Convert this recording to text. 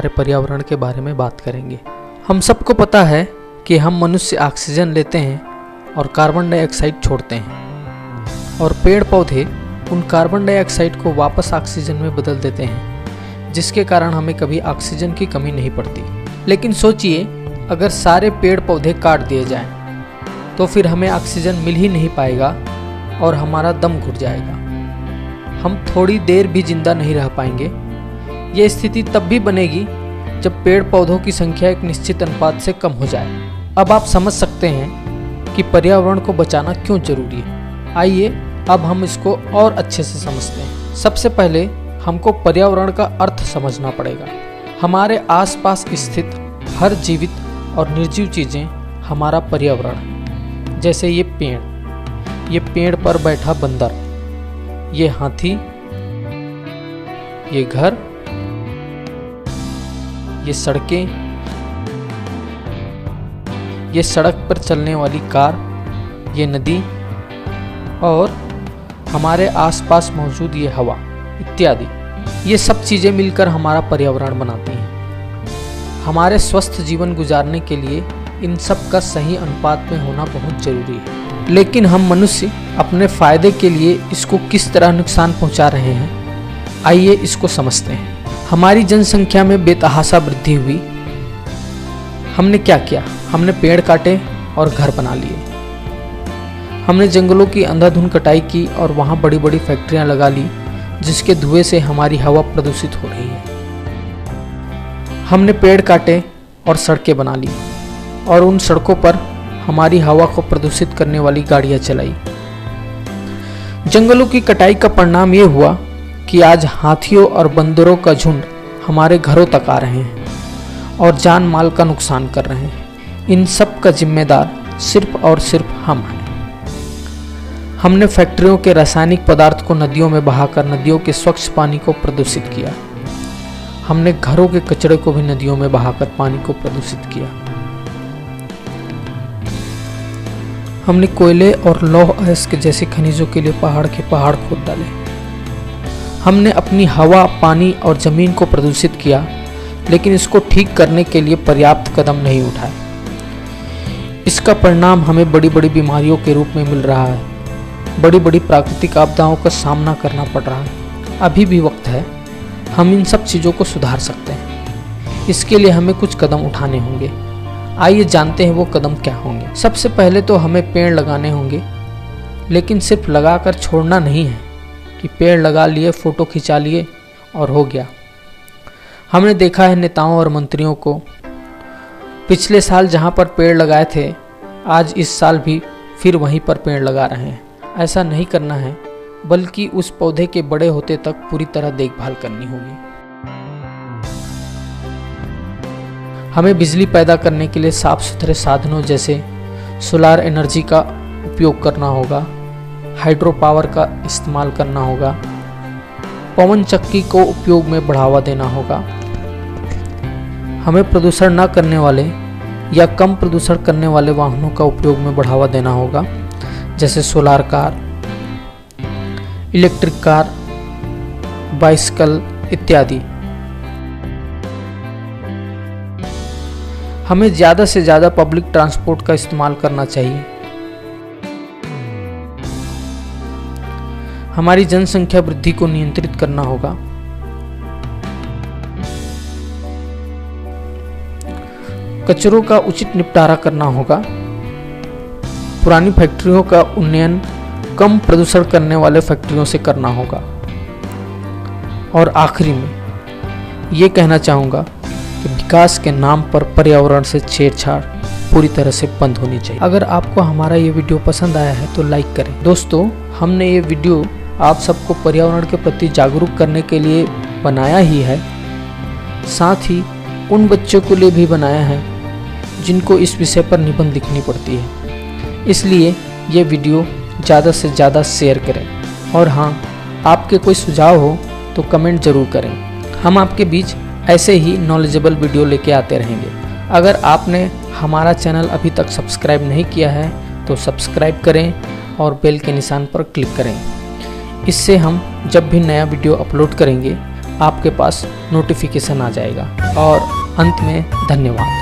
हमारे पर्यावरण के बारे में बात करेंगे। हम सबको पता है कि हम मनुष्य ऑक्सीजन लेते हैं और कार्बन डाइऑक्साइड छोड़ते हैं, और पेड़ पौधे उन कार्बन डाइऑक्साइड को वापस ऑक्सीजन में बदल देते हैं, जिसके कारण हमें कभी ऑक्सीजन की कमी नहीं पड़ती। लेकिन सोचिए, अगर सारे पेड़ पौधे काट दिए जाएं, तो फिर हमें ऑक्सीजन मिल ही नहीं पाएगा और हमारा दम घुट जाएगा। हम थोड़ी देर भी जिंदा नहीं रह पाएंगे। ये स्थिति तब भी बनेगी जब पेड़ पौधों की संख्या एक निश्चित अनुपात से कम हो जाए। अब आप समझ सकते हैं कि पर्यावरण को बचाना क्यों जरूरी है। आइए अब हम इसको और अच्छे से समझते हैं। सबसे पहले हमको पर्यावरण का अर्थ समझना पड़ेगा। हमारे आसपास स्थित हर जीवित और निर्जीव चीजें हमारा पर्यावरण है। जैसे ये पेड़ पर बैठा बंदर, ये हाथी, ये घर, ये सड़कें, ये सड़क पर चलने वाली कार, ये नदी और हमारे आसपास मौजूद ये हवा इत्यादि। ये सब चीज़ें मिलकर हमारा पर्यावरण बनाती हैं। हमारे स्वस्थ जीवन गुजारने के लिए इन सब का सही अनुपात में होना बहुत जरूरी है। लेकिन हम मनुष्य अपने फायदे के लिए इसको किस तरह नुकसान पहुंचा रहे हैं, आइए इसको समझते हैं। हमारी जनसंख्या में बेतहाशा वृद्धि हुई। हमने क्या किया? हमने पेड़ काटे और घर बना लिए। हमने जंगलों की अंधाधुंध कटाई की और वहां बड़ी बड़ी फैक्ट्रियां लगा ली, जिसके धुएं से हमारी हवा प्रदूषित हो रही है। हमने पेड़ काटे और सड़कें बना ली और उन सड़कों पर हमारी हवा को प्रदूषित करने वाली गाड़ियां चलाई। जंगलों की कटाई का परिणाम ये हुआ कि आज हाथियों और बंदरों का झुंड हमारे घरों तक आ रहे हैं और जान माल का नुकसान कर रहे हैं। इन सब का जिम्मेदार सिर्फ और सिर्फ हम हैं। हमने फैक्ट्रियों के रासायनिक पदार्थ को नदियों में बहाकर नदियों के स्वच्छ पानी को प्रदूषित किया। हमने घरों के कचरे को भी नदियों में बहाकर पानी को प्रदूषित किया। हमने कोयले और लौह अयस्क जैसे खनिजों के लिए पहाड़ के पहाड़ खोद डाले। हमने अपनी हवा, पानी और जमीन को प्रदूषित किया, लेकिन इसको ठीक करने के लिए पर्याप्त कदम नहीं उठाए। इसका परिणाम हमें बड़ी बड़ी बीमारियों के रूप में मिल रहा है। बड़ी बड़ी प्राकृतिक आपदाओं का सामना करना पड़ रहा है। अभी भी वक्त है, हम इन सब चीज़ों को सुधार सकते हैं। इसके लिए हमें कुछ कदम उठाने होंगे। आइए जानते हैं वो कदम क्या होंगे। सबसे पहले तो हमें पेड़ लगाने होंगे, लेकिन सिर्फ लगाकर छोड़ना नहीं है कि पेड़ लगा लिए, फोटो खिंचा लिए और हो गया। हमने देखा है नेताओं और मंत्रियों को, पिछले साल जहां पर पेड़ लगाए थे, आज इस साल भी फिर वहीं पर पेड़ लगा रहे हैं। ऐसा नहीं करना है, बल्कि उस पौधे के बड़े होते तक पूरी तरह देखभाल करनी होगी। हमें बिजली पैदा करने के लिए साफ सुथरे साधनों जैसे सोलार एनर्जी का उपयोग करना होगा, हाइड्रो पावर का इस्तेमाल करना होगा, पवन चक्की को उपयोग में बढ़ावा देना होगा। हमें प्रदूषण न करने वाले या कम प्रदूषण करने वाले वाहनों का उपयोग में बढ़ावा देना होगा, जैसे solar car, electric car, bicycle इत्यादि। हमें ज़्यादा से ज़्यादा पब्लिक ट्रांसपोर्ट का इस्तेमाल करना चाहिए। हमारी जनसंख्या वृद्धि को नियंत्रित करना होगा। कचरों का उचित निपटारा करना होगा। पुरानी फैक्ट्रियों का उन्नयन कम प्रदूषण करने वाले फैक्ट्रियों से करना होगा। और आखिरी में ये कहना चाहूँगा कि विकास के नाम पर पर्यावरण से छेड़छाड़ पूरी तरह से बंद होनी चाहिए। अगर आपको हमारा ये वीडियो पसंद आया है तो लाइक करें। दोस्तों, हमने ये वीडियो आप सबको पर्यावरण के प्रति जागरूक करने के लिए बनाया ही है, साथ ही उन बच्चों के लिए भी बनाया है जिनको इस विषय पर निबंध लिखनी पड़ती है। इसलिए ये वीडियो ज़्यादा से ज़्यादा शेयर करें। और हाँ, आपके कोई सुझाव हो तो कमेंट ज़रूर करें। हम आपके बीच ऐसे ही नॉलेजेबल वीडियो लेके आते रहेंगे। अगर आपने हमारा चैनल अभी तक सब्सक्राइब नहीं किया है तो सब्सक्राइब करें और बेल के निशान पर क्लिक करें। इससे हम जब भी नया वीडियो अपलोड करेंगे आपके पास नोटिफिकेशन आ जाएगा। और अंत में धन्यवाद।